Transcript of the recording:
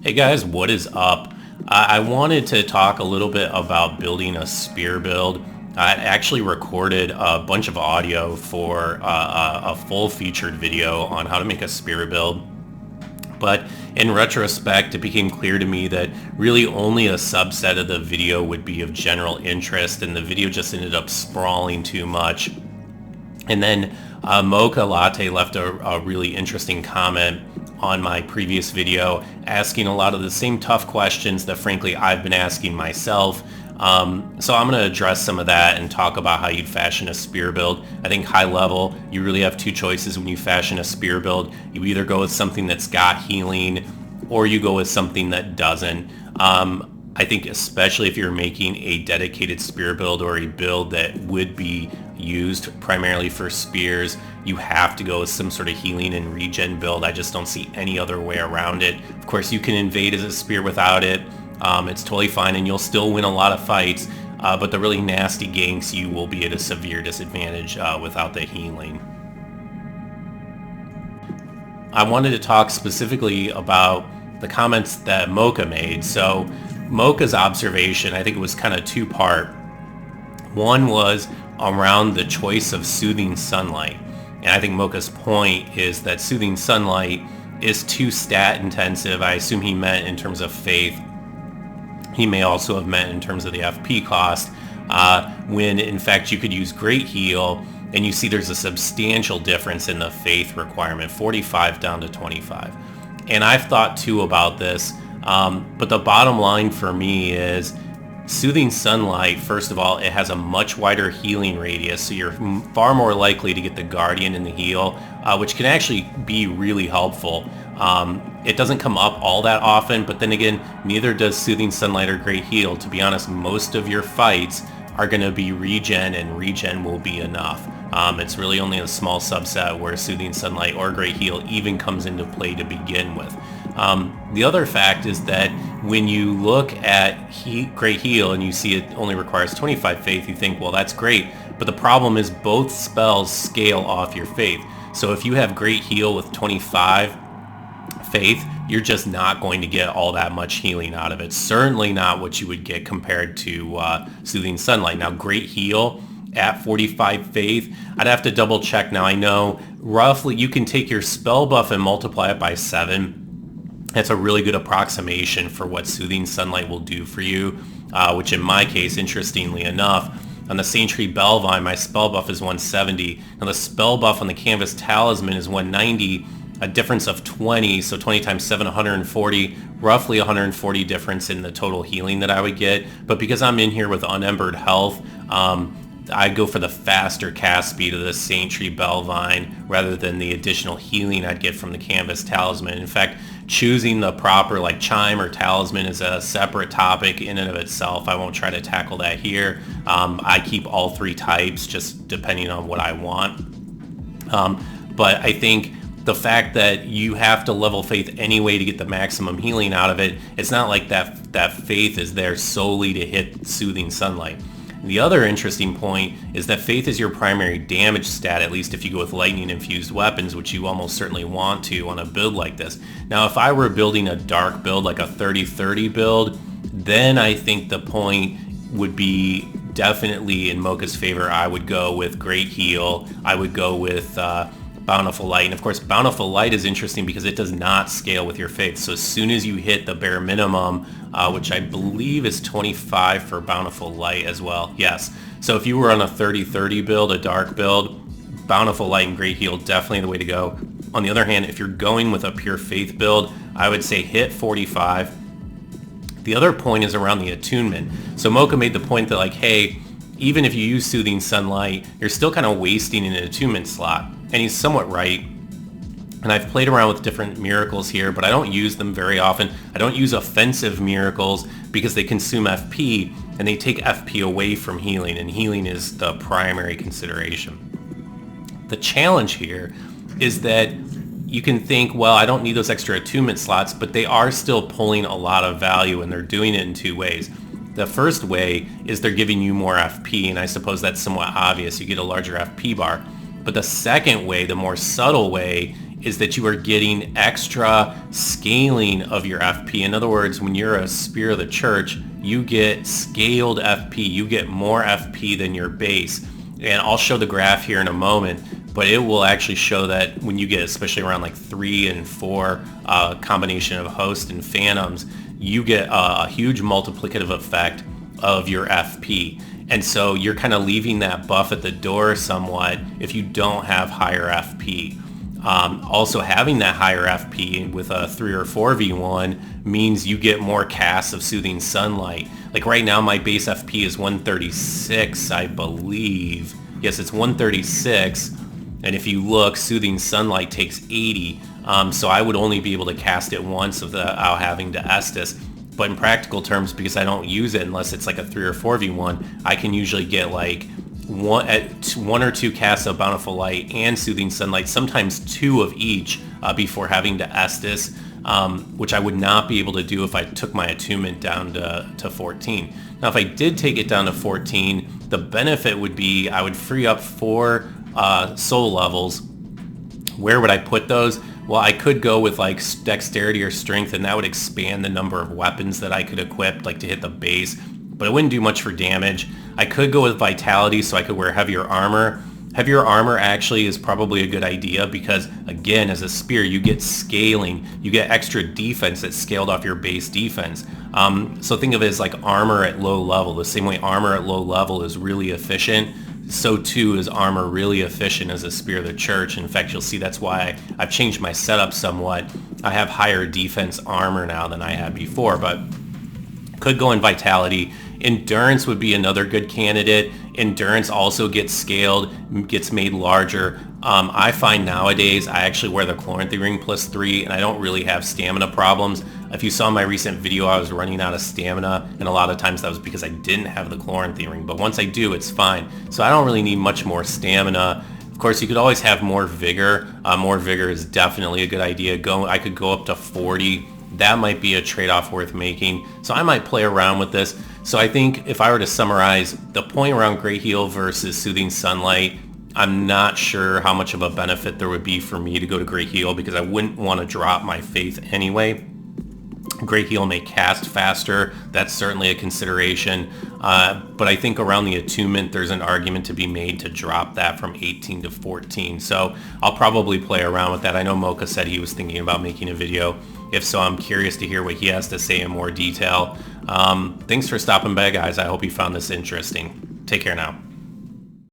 Hey guys, what is up? I wanted to talk a little bit about building a spear build. I actually recorded a bunch of audio for a full featured video on how to make a spear build. But in retrospect, it became clear to me that really only a subset of the video would be of general interest, and the video just ended up sprawling too much. And then Mocha Latte left a really interesting comment on my previous video, asking a lot of the same tough questions that frankly I've been asking myself. So I'm going to address some of that and talk about how you'd fashion a spear build. I think high level, you really have two choices when you fashion a spear build. You either go with something that's got healing or you go with something that doesn't. I think especially if you're making a dedicated spear build or a build that would be used primarily for spears, you have to go with some sort of healing and regen build. I just don't see any other way around it. Of course, you can invade as a spear without it. It's totally fine and you'll still win a lot of fights, but the really nasty ganks you will be at a severe disadvantage without the healing. I wanted to talk specifically about the comments that Mocha made. So Mocha's observation, I think it was kind of two-part. One was around the choice of soothing sunlight. And I think Mocha's point is that soothing sunlight is too stat intensive. I assume he meant in terms of faith. He may also have meant in terms of the FP cost, when in fact you could use Great Heal, and you see there's a substantial difference in the faith requirement, 45 down to 25. And I've thought too about this, but the bottom line for me is soothing sunlight, first of all, it has a much wider healing radius, so you're far more likely to get the Guardian and the heal, which can actually be really helpful. It doesn't come up all that often, but then again, neither does soothing sunlight or Great Heal. To be honest, most of your fights are going to be regen, and regen will be enough. It's really only a small subset where soothing sunlight or Great Heal even comes into play to begin with. The other fact is that when you look at Great Heal and you see it only requires 25 faith, you think, well, that's great. But the problem is both spells scale off your faith. So if you have Great Heal with 25 faith, you're just not going to get all that much healing out of it. Certainly not what you would get compared to Soothing Sunlight. Now, Great Heal at 45 faith, I'd have to double check. Now, I know roughly you can take your spell buff and multiply it by 7. That's a really good approximation for what Soothing Sunlight will do for you, which in my case, interestingly enough, on the Saintry Belvine, my spell buff is 170. Now the spell buff on the Canvas Talisman is 190, a difference of 20, so 20 times 7, 140, roughly 140 difference in the total healing that I would get. But because I'm in here with unembered health, I go for the faster cast speed of the Saintry Belvine rather than the additional healing I'd get from the Canvas Talisman. In fact, choosing the proper like Chime or Talisman is a separate topic in and of itself. I won't try to tackle that here. I keep all three types just depending on what I want. But I think the fact that you have to level faith anyway to get the maximum healing out of it, it's not like that faith is there solely to hit Soothing Sunlight. The other interesting point is that faith is your primary damage stat, at least if you go with lightning infused weapons, which you almost certainly want to on a build like this. Now, if I were building a dark build, like a 30-30 build, then I think the point would be definitely in Mocha's favor. I would go with Great Heal. I would go with Bountiful Light. And of course, Bountiful Light is interesting because it does not scale with your faith. So as soon as you hit the bare minimum, which I believe is 25 for Bountiful Light as well. Yes. So if you were on a 30-30 build, a dark build, Bountiful Light and Great Heal, definitely the way to go. On the other hand, if you're going with a pure faith build, I would say hit 45. The other point is around the attunement. So Mocha made the point that like, hey, even if you use Soothing Sunlight, you're still kind of wasting an attunement slot. And he's somewhat right. And I've played around with different miracles here, but I don't use them very often. I don't use offensive miracles because they consume FP and they take FP away from healing, and healing is the primary consideration. The challenge here is that you can think, well, I don't need those extra attunement slots, but they are still pulling a lot of value, and they're doing it in two ways. The first way is they're giving you more FP, and I suppose that's somewhat obvious. You get a larger FP bar. But the second way, the more subtle way, is that you are getting extra scaling of your FP. In other words, when you're a Spear of the Church, you get scaled FP. You get more FP than your base. And I'll show the graph here in a moment, but it will actually show that when you get, especially around like 3 and 4 combination of host and phantoms, you get a huge multiplicative effect of your FP. And so you're kind of leaving that buff at the door somewhat if you don't have higher FP. Also, having that higher FP with a 3 or 4 V1 means you get more casts of Soothing Sunlight. Like right now, my base FP is 136, I believe. Yes, it's 136. And if you look, Soothing Sunlight takes 80. So I would only be able to cast it once without having to Estus. But in practical terms, because I don't use it unless it's like a 3 or 4 V1, I can usually get like one or two casts of Bountiful Light and Soothing Sunlight, sometimes 2 of each before having to Estus, which I would not be able to do if I took my attunement down to 14. Now, if I did take it down to 14, the benefit would be I would free up 4 soul levels. Where would I put those? Well, I could go with like dexterity or strength, and that would expand the number of weapons that I could equip, like to hit the base, but it wouldn't do much for damage. I could go with vitality, so I could wear heavier armor. Heavier armor actually is probably a good idea because, again, as a spear, you get scaling. You get extra defense that's scaled off your base defense. So think of it as like armor at low level. The same way armor at low level is really efficient, so too is armor really efficient as a Spear of the Church. In fact, you'll see that's why I've changed my setup somewhat. I have higher defense armor now than I had before, but could go in vitality. Endurance would be another good candidate. Endurance also gets scaled, gets made larger. I find nowadays I actually wear the Chloranthy Ring +3 and I don't really have stamina problems. If you saw my recent video, I was running out of stamina, and a lot of times that was because I didn't have the Chloranthy Ring, but once I do, it's fine. So I don't really need much more stamina. Of course, you could always have more vigor. More vigor is definitely a good idea. I could go up to 40. That might be a trade-off worth making. So I might play around with this. So I think if I were to summarize the point around Great Heal versus Soothing Sunlight, I'm not sure how much of a benefit there would be for me to go to Great Heal because I wouldn't want to drop my faith anyway. Great Heal may cast faster. That's certainly a consideration. But I think around the attunement, there's an argument to be made to drop that from 18 to 14. So I'll probably play around with that. I know Mocha said he was thinking about making a video. If so, I'm curious to hear what he has to say in more detail. Thanks for stopping by, guys. I hope you found this interesting. Take care now.